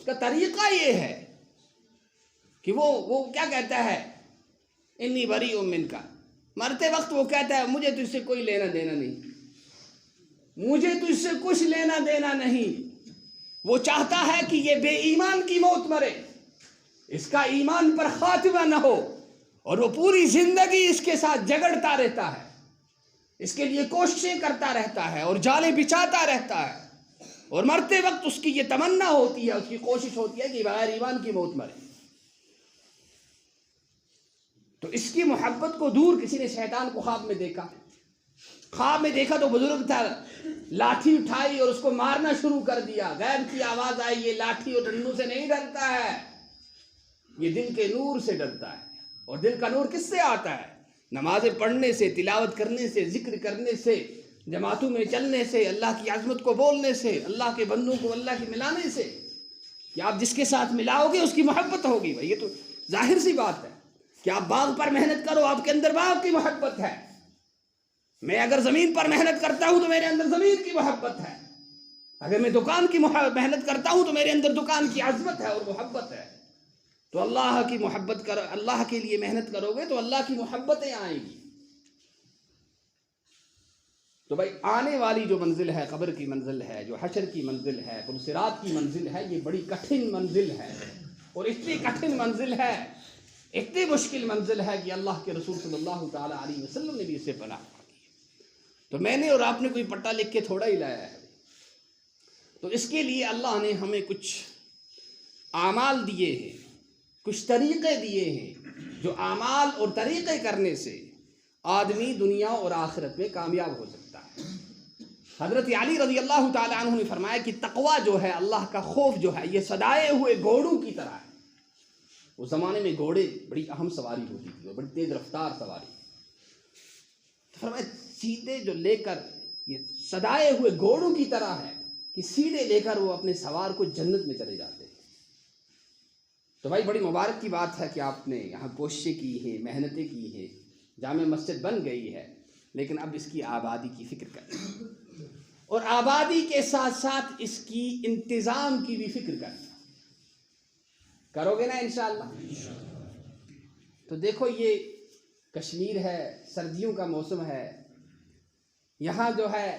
کا طریقہ یہ ہے کہ وہ کیا کہتا ہے، انی بریء منک، مرتے وقت وہ کہتا ہے مجھے تجھ سے کوئی لینا دینا نہیں، مجھے تجھ سے کچھ لینا دینا نہیں۔ وہ چاہتا ہے کہ یہ بے ایمان کی موت مرے، اس کا ایمان پر خاتمہ نہ ہو، اور وہ پوری زندگی اس کے ساتھ جگڑتا رہتا ہے، اس کے لیے کوششیں کرتا رہتا ہے اور جالیں بچھاتا رہتا ہے، اور مرتے وقت اس کی یہ تمنا ہوتی ہے، اس کی کوشش ہوتی ہے کہ بغیر ایمان کی موت مرے۔ تو اس کی محبت کو دور کسی نے شیطان کو خواب میں دیکھا تو بزرگ تھا، لاٹھی اٹھائی اور اس کو مارنا شروع کر دیا۔ غیب کی آواز آئی، یہ لاٹھی اور ڈنڈوں سے نہیں ڈرتا ہے، یہ دل کے نور سے ڈرتا ہے۔ اور دل کا نور کس سے آتا ہے؟ نمازیں پڑھنے سے، تلاوت کرنے سے، ذکر کرنے سے، جماعتوں میں چلنے سے، اللہ کی عظمت کو بولنے سے، اللہ کے بندوں کو اللہ کے ملانے سے۔ کہ آپ جس کے ساتھ ملاؤ گے اس کی محبت ہوگی بھائی، یہ تو ظاہر سی بات ہے کہ آپ باغ پر محنت کرو، آپ کے اندر باغ کی محبت ہے۔ میں اگر زمین پر محنت کرتا ہوں تو میرے اندر زمین کی محبت ہے، اگر میں دکان کی محنت کرتا ہوں تو میرے اندر دکان کی عظمت ہے اور محبت ہے۔ تو اللہ کی محبت کرو، اللہ کے لیے محنت کرو گے تو اللہ کی محبتیں آئیں گی۔ تو بھائی آنے والی جو منزل ہے، قبر کی منزل ہے، جو حشر کی منزل ہے، صراط کی منزل ہے، یہ بڑی کٹھن منزل ہے، اور اتنی کٹھن منزل ہے، اتنی مشکل منزل ہے کہ اللہ کے رسول صلی اللہ تعالیٰ علیہ وسلم نے بھی اسے پناہ کی ہے۔ تو میں نے اور آپ نے کوئی پٹا لکھ کے تھوڑا ہی لایا ہے، تو اس کے لیے اللہ نے ہمیں کچھ اعمال دیے ہیں، کچھ طریقے دیے ہیں، جو اعمال اور طریقے کرنے سے آدمی دنیا اور آخرت میں کامیاب ہو سکتا ہے۔ حضرت علی رضی اللہ تعالیٰ عنہ نے فرمایا کہ تقویٰ جو ہے، اللہ کا خوف جو ہے، یہ سدائے ہوئے گھوڑوں کی طرح ہے۔ اس زمانے میں گھوڑے بڑی اہم سواری ہوتی تھی، بڑی تیز رفتار سواری۔ فرمایا سیدھے جو لے کر، یہ سدائے ہوئے گھوڑوں کی طرح ہے کہ سیدھے لے کر وہ اپنے سوار کو جنت میں چلے جاتے ہیں۔ تو بھائی بڑی مبارک کی بات ہے کہ آپ نے یہاں کوششیں کی ہیں، محنتیں کی ہیں، جامع مسجد بن گئی ہے، لیکن اب اس کی آبادی کی فکر کریں، اور آبادی کے ساتھ ساتھ اس کی انتظام کی بھی فکر کریں۔ کرو گے نا انشاءاللہ؟ تو دیکھو یہ کشمیر ہے، سردیوں کا موسم ہے، یہاں جو ہے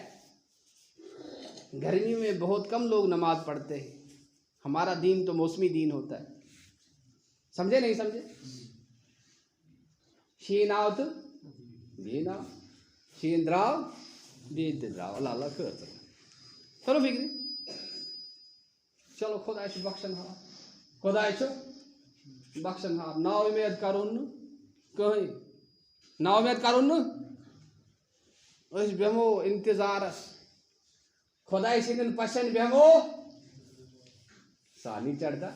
گرمیوں میں بہت کم لوگ نماز پڑھتے ہیں۔ ہمارا دین تو موسمی دین ہوتا ہے، سمجھے نہیں سمجھے؟ شین آؤ تو دین آؤ، شین دراؤ دین دراؤ، اللہ اللہ خیر چلو فکری چلو خدا چھ بخشن ہار، خدا چھ بخشن ہار، نا امید کرون کہیں، نا امید کرون اس بیمو انتظارس، خدا سندن پسند بیمو سانی چڑھتا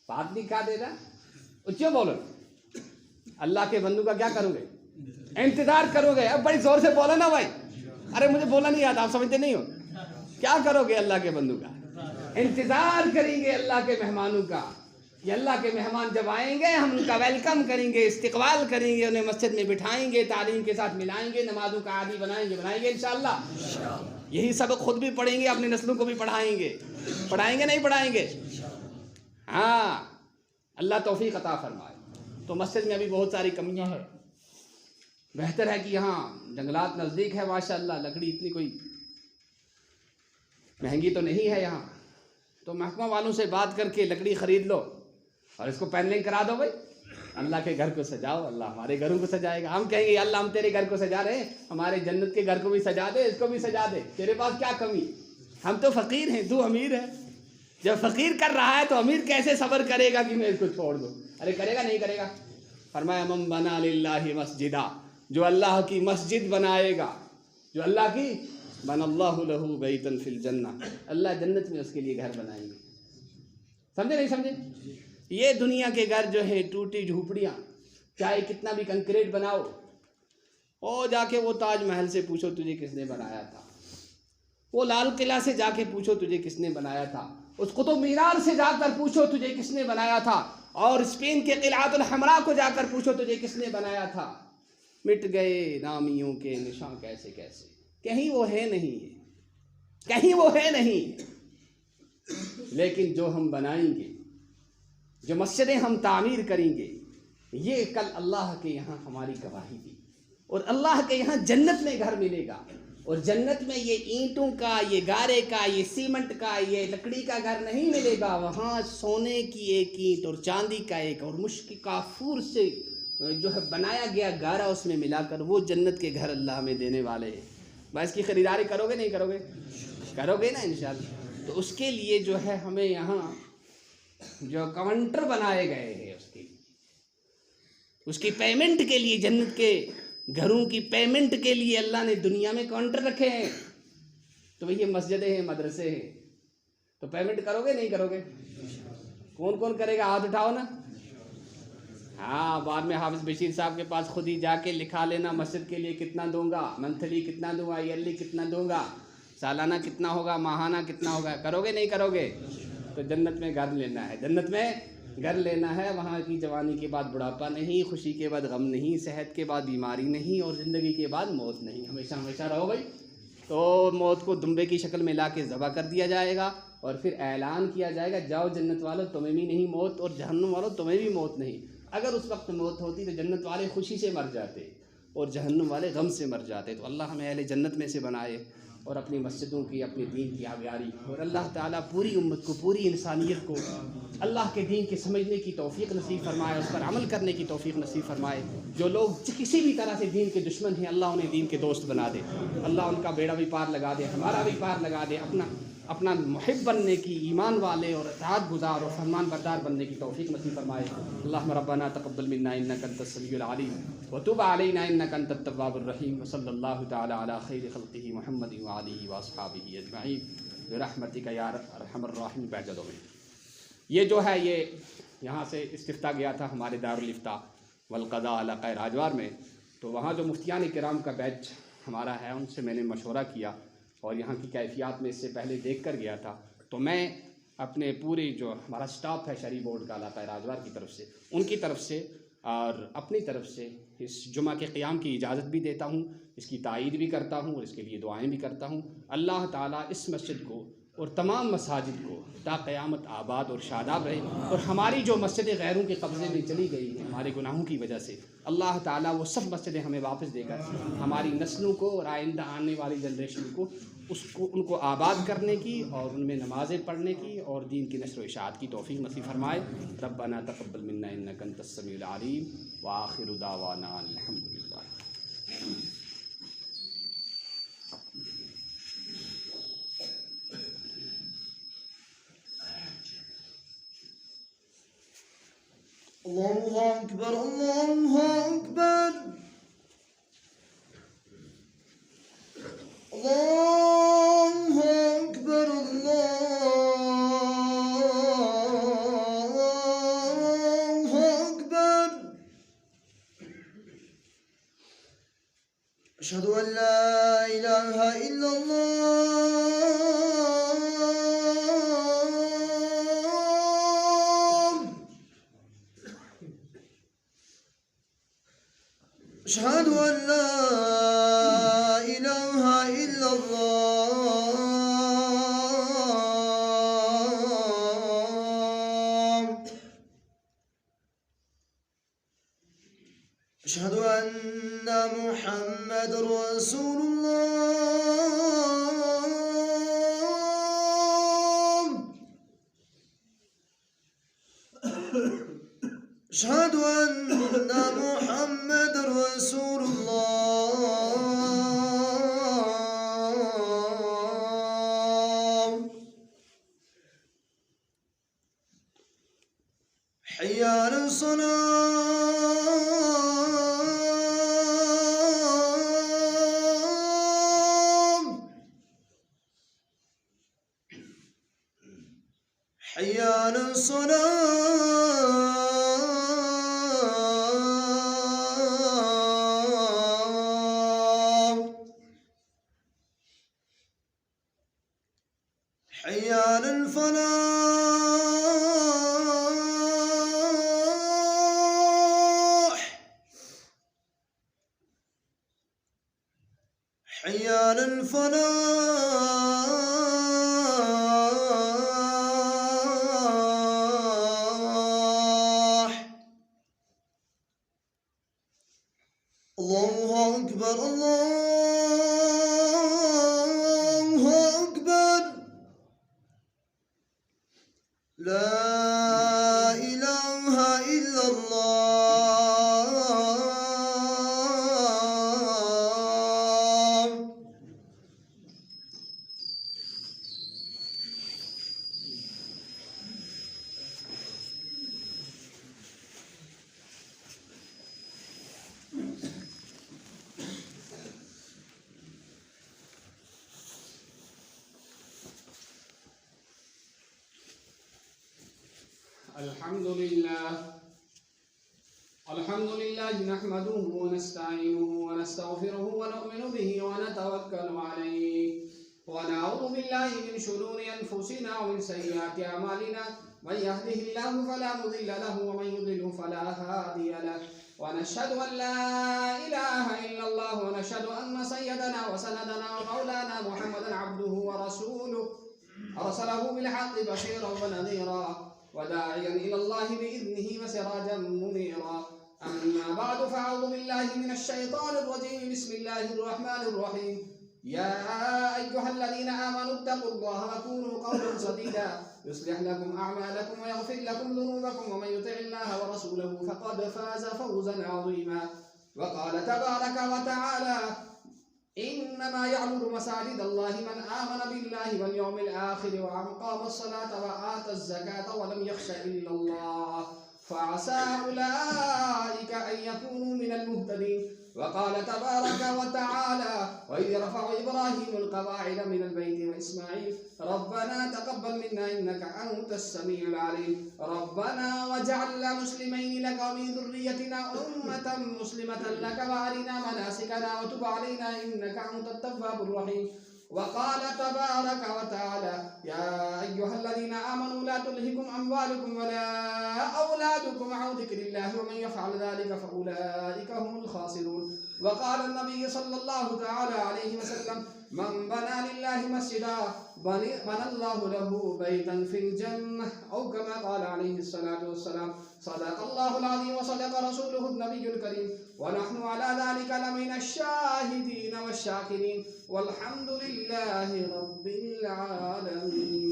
بات نہیں کھا دے رہا، کیوں بولو؟ اللہ کے بندوں کا کیا کرو گے؟ انتظار کرو گے۔ اب بڑی زور سے بولو نا بھائی، ارے مجھے بولا نہیں آتا، آپ سمجھتے نہیں ہو؟ کیا کرو گے اللہ کے بندوں کا؟ انتظار کریں گے اللہ کے مہمانوں کا، کہ اللہ کے مہمان جب آئیں گے ہم ان کا ویلکم کریں گے، استقبال کریں گے، انہیں مسجد میں بٹھائیں گے، تعلیم کے ساتھ ملائیں گے، نمازوں کا عادی بنائیں گے انشاءاللہ۔ یہی سبق خود بھی پڑھیں گے، اپنی نسلوں کو بھی پڑھائیں گے نہیں پڑھائیں گے؟ ہاں، اللہ توفیق عطا فرمائے۔ تو مسجد میں ابھی بہت ساری کمیاں ہیں، بہتر ہے کہ یہاں جنگلات نزدیک ہے ماشاءاللہ، لکڑی اتنی کوئی مہنگی تو نہیں ہے یہاں، تو محکمہ والوں سے بات کر کے لکڑی خرید لو اور اس کو پینلنگ کرا دو بھائی، اللہ کے گھر کو سجاؤ، اللہ ہمارے گھروں کو سجائے گا۔ ہم کہیں گے اللہ ہم تیرے گھر کو سجا رہے ہیں، ہمارے جنت کے گھر کو بھی سجا دے، اس کو بھی سجا دے، تیرے پاس کیا کمی؟ ہم تو فقیر ہیں، تو امیر ہے۔ جب فقیر کر رہا ہے تو امیر کیسے صبر کرے گا کہ میں اس کو چھوڑ دوں؟ ارے کرے گا نہیں کرے گا؟ فرمایا من بنا للہ مسجدہ، جو اللہ کی مسجد بنائے گا، جو اللہ کی بن اللہ لہ بیتا فی الجنہ، اللہ جنت میں اس کے لیے گھر بنائیں گے۔ سمجھے نہیں سمجھے؟ یہ دنیا کے گھر جو ہے ٹوٹی جھوپڑیاں، چاہے کتنا بھی کنکریٹ بناؤ، او جا کے وہ تاج محل سے پوچھو تجھے کس نے بنایا تھا، وہ لال قلعہ سے جا کے پوچھو تجھے کس نے بنایا تھا، اس قطب مینار سے جا کر پوچھو تجھے کس نے بنایا تھا، اور اسپین کے قلعۃ الحمراء کو جا کر پوچھو تجھے کس نے بنایا تھا۔ مٹ گئے نامیوں کے نشان کیسے کیسے، کہیں وہ ہے نہیں ہے، کہیں وہ ہے نہیں ہے۔ لیکن جو ہم بنائیں گے، جو مسجدیں ہم تعمیر کریں گے، یہ کل اللہ کے یہاں ہماری گواہی دی، اور اللہ کے یہاں جنت میں گھر ملے گا، اور جنت میں یہ اینٹوں کا، یہ گارے کا، یہ سیمنٹ کا، یہ لکڑی کا گھر نہیں ملے گا، وہاں سونے کی ایک اینٹ اور چاندی کا ایک اور مشک کافور سے جو ہے بنایا گیا گارا اس میں ملا کر وہ جنت کے گھر اللہ ہمیں دینے والے ہیں۔ بھائی اس کی خریداری کرو گے نہیں کرو گے؟ کرو گے نا انشاءاللہ۔ تو اس کے لیے جو ہے ہمیں یہاں جو کاؤنٹر بنائے گئے ہیں، اس کی پیمنٹ کے لیے، جنت کے گھروں کی پیمنٹ کے لیے اللہ نے دنیا میں کاؤنٹر رکھے ہیں۔ تو یہ مسجدیں ہیں، مدرسے ہیں، تو پیمنٹ کرو گے نہیں کرو گے؟ کون کون کرے گا؟ ہاتھ اٹھاؤ نا۔ ہاں، بعد میں حافظ بشیر صاحب کے پاس خود ہی جا کے لکھا لینا، مسجد کے لیے کتنا دوں گا، منتھلی کتنا دوں گا، ایئرلی کتنا دوں گا، سالانہ کتنا ہوگا، ماہانہ کتنا ہوگا۔ کرو گے نہیں کرو گے؟ تو جنت میں گھر لینا ہے، جنت میں گھر لینا ہے، وہاں کی جوانی کے بعد بڑھاپا نہیں، خوشی کے بعد غم نہیں، صحت کے بعد بیماری نہیں، اور زندگی کے بعد موت نہیں، ہمیشہ ہمیشہ رہو بھائی۔ تو موت کو دمبے کی شکل میں لا کے ذبح کر دیا جائے گا، اور پھر اعلان کیا جائے گا جاؤ جنت والوں تمہیں بھی نہیں موت اور جہنم والوں تمہیں بھی موت نہیں. اگر اس وقت موت ہوتی تو جنت والے خوشی سے مر جاتے اور جہنم والے غم سے مر جاتے. تو اللہ ہمیں اہل جنت میں سے بنائے اور اپنی مسجدوں کی اپنے دین کی آبیاری. اور اللہ تعالیٰ پوری امت کو پوری انسانیت کو اللہ کے دین کے سمجھنے کی توفیق نصیب فرمائے, اس پر عمل کرنے کی توفیق نصیب فرمائے. جو لوگ کسی بھی طرح سے دین کے دشمن ہیں اللہ انہیں دین کے دوست بنا دے, اللہ ان کا بیڑا بھی پار لگا دے, ہمارا بھی پار لگا دے. اپنا محب بننے کی, ایمان والے اور اطاعت گزار اور فرمان بردار بننے کی توفیق نصیب فرمائے. اللہم ربنا تقبل منا انک انت السمیع العلیم وتب علینا انک انت التواب الرحیم. وصلی اللہ تعالی علی خیر خلقہ محمد وآلہ واصحابہ اجمعین برحمتک یا ارحم الراحمین. بعد میں یہ جو ہے یہ یہاں سے استفتاء گیا تھا ہمارے دارالافتاء والقضاء علی راجوار میں. تو وہاں جو مفتیان کرام کا بیچ ہمارا ہے ان سے میں نے مشورہ کیا اور یہاں کی کیفیات میں اس سے پہلے دیکھ کر گیا تھا. تو میں اپنے پوری جو ہمارا سٹاف ہے شرعی بورڈ کا علاقۂ راجوار کی طرف سے, ان کی طرف سے اور اپنی طرف سے اس جمعہ کے قیام کی اجازت بھی دیتا ہوں, اس کی تائید بھی کرتا ہوں اور اس کے لیے دعائیں بھی کرتا ہوں. اللہ تعالیٰ اس مسجد کو اور تمام مساجد کو تا قیامت آباد اور شاداب رہے. اور ہماری جو مسجدیں غیروں کے قبضے میں چلی گئی ہیں ہمارے گناہوں کی وجہ سے, اللہ تعالیٰ وہ سب مسجدیں ہمیں واپس دے کر ہماری نسلوں کو اور آئندہ آنے والی جنریشن کو ان کو آباد کرنے کی اور ان میں نمازیں پڑھنے کی اور دین کی نشر و اشاعت کی توفیق نصیب فرمائے. ربنا تقبل منا انک انت السمیع العلیم وآخر دعوانا الحمدللہ. اللہ اکبر اللہ اکبر اللہ اکبر اللہ اکبر. اشہد ان لا الہ الا اللہ اشہد ان لا الہ الا اللہ اشہد ان محمد رسول اللہ اشہد ان محمد رسول اللہ حی علی الصلاۃ حی علی الصلاۃ حی علی الفلاح حی علی الفلاح اللہ اکبر اللہ اکبر. لا الہ الا اللہ. الحمد لله نحمده ونستعينه ونستغفره ونؤمن به ونتوكل عليه ونعوذ بالله من شرور أنفسنا ومن سيئات أعمالنا. من يهده الله فلا مضل له ومن يضلل فلا هادي له. ونشهد أن لا إله إلا الله ونشهد أن سيدنا وسندنا ومولانا محمدا عبده ورسوله. أرسله بالحق بشيرا ونذيرا وداعيا إلى الله بإذنه وسراجا منيرا. أما بعد فأعوذ بالله من الشيطان الرجيم. بسم الله الرحمن الرحيم. يا أيها الذين آمنوا اتقوا الله وكونوا قولا سديدا يصلح لكم أعمالكم ويغفر لكم ذنوبكم ومن يطع الله ورسوله فقد فاز فوزا عظيما. وقال تبارك وتعالى إنما يعمر مساجد الله من آمن بالله واليوم الآخر وأقام الصلاة وآتى الزكاة ولم يخش إلا الله فعسى أولئك أن يكونوا من المهتدين. وقال تبارك وتعالى وإذ يرفع إبراهيم القواعد من البيت وإسماعيل ربنا تقبل منا إنك أنت السميع العليم. ربنا واجعلنا مسلمين لك ومن ذريتنا أمة مسلمة لك وأرنا مناسكنا وتب علينا إنك أنت التواب الرحيم. وقال تبارك وتعالى يا أيها الذين آمنوا لا تلهكم أموالكم ولا أولادكم عن ذكر الله ومن يفعل ذلك فأولئك هم الخاسرون. وقال النبي صلى الله تعالى عليه وسلم من بنى لله مسجدا بنى الله له بيتا في الجنة أو كما قال عليه الصلاة والسلام. صدق الله العظيم وصدق رسوله النبي الكريم ونحن على ذلك لمن الشاهدين والشاكرين والحمد لله رب العالمين.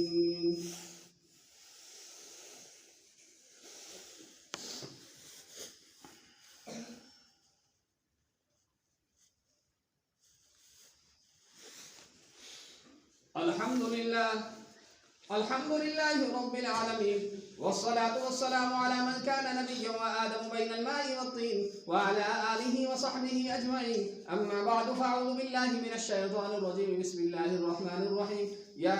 الحمد لله رب العالمين والصلاة والسلام على من كان نبيا وآدم بين الماء والطين وعلى آله وصحبه أجمعين. أما بعد فأعوذ بالله من الشيطان الرجيم. بسم الله الرحمن الرحيم. يا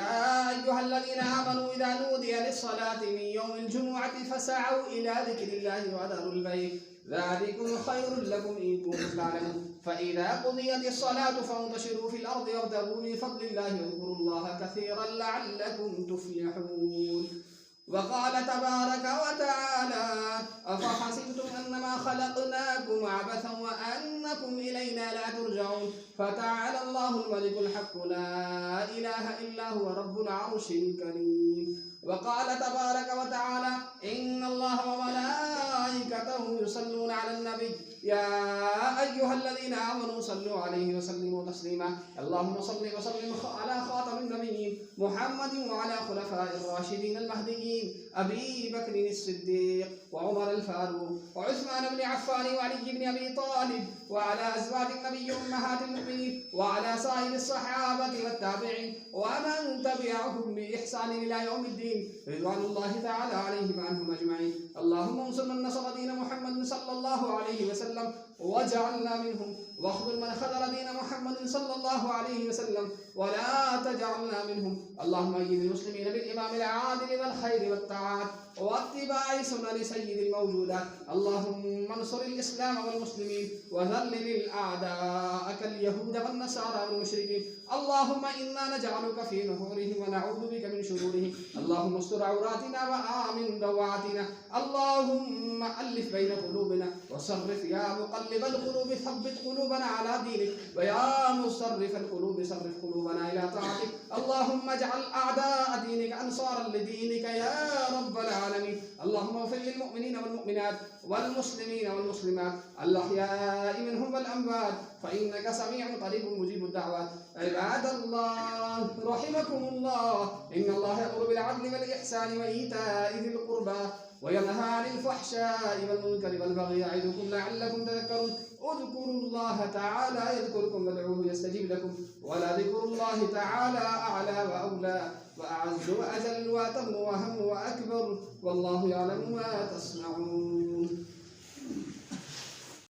أيها الذين آمنوا إذا نودي للصلاة من يوم الجمعة فسعوا إلى ذكر الله وذروا البيع ذلكم خير لكم إن كنتم تعلمون. فإذا قضيت الصلاة فانتشروا في الأرض وابتغوا من فضل الله واذكروا الله كثيرا لعلكم تفلحون. وقال تبارك وتعالى أفحسبتم أنما خلقناكم عبثا وأنكم إلينا لا ترجعون. فتعالى الله الملك الحق لا إله إلا هو رب العرش الكريم. وقال تبارك وتعالى إن الله وملائكته يصلون على النبي يا أيها الذين آمنوا صلوا عليه وسلموا تسليما. اللهم صل وسلم على خاتم النبيين محمد وعلى خلفاء الراشدين المهديين أبي بكر الصديق وعمر الفاروق وعثمان بن عفان وعلي بن أبي طالب وعلى أزواج النبي أمهات المؤمنين وعلى سائر الصحابة والتابعين ومن تبعهم بإحسان إلى يوم الدين رضوان الله تعالى عليهم وعنهم أجمعين. اللهم انصر من نصر دين محمد صلى الله عليه وسلم واجعلنا منهم واخذل من خذل دين محمد صلى الله عليه وسلم ولا تجعلنا منهم. اللهم أيد المسلمين بالإمام العادل والخير والطاعات واتباع سنن سيد الموجودات. اللهم انصر الإسلام والمسلمين وذلل الأعداء كاليهود والنصارى والمشركين. اللهم إنا نجعلك في نحورهم ونعوذ بك من شرورهم. اللهم استر عوراتنا وآمن روعاتنا. اللهم ألف بين قلوبنا وصرف يا مقلب القلوب ثبت قلوبنا على دينك ويا مصرف القلوب صرف قلوبنا إلى طاعتك. اللهم اجعل أعداء دينك أنصارا لدينك يا رب العالمين. اللهم اغفر للمؤمنين والمؤمنات والمسلمين والمسلمات الأحياء منهم والأموات فإنك سميع قريب مجيب الدعوات. عباد الله رحمكم الله إن الله يأمر بالعدل والإحسان وإيتاء ذي القربى وينهى عن الفحشاء والمنكر والبغي يعظكم لعلكم تذكرون. اذكروا الله تعالى يذكركم وادعوه يستجيب لكم ولذكر الله تعالى أعلى وأولى وأعز وأجل وأتم وأهم وأكبر والله يعلم ما تصنعون.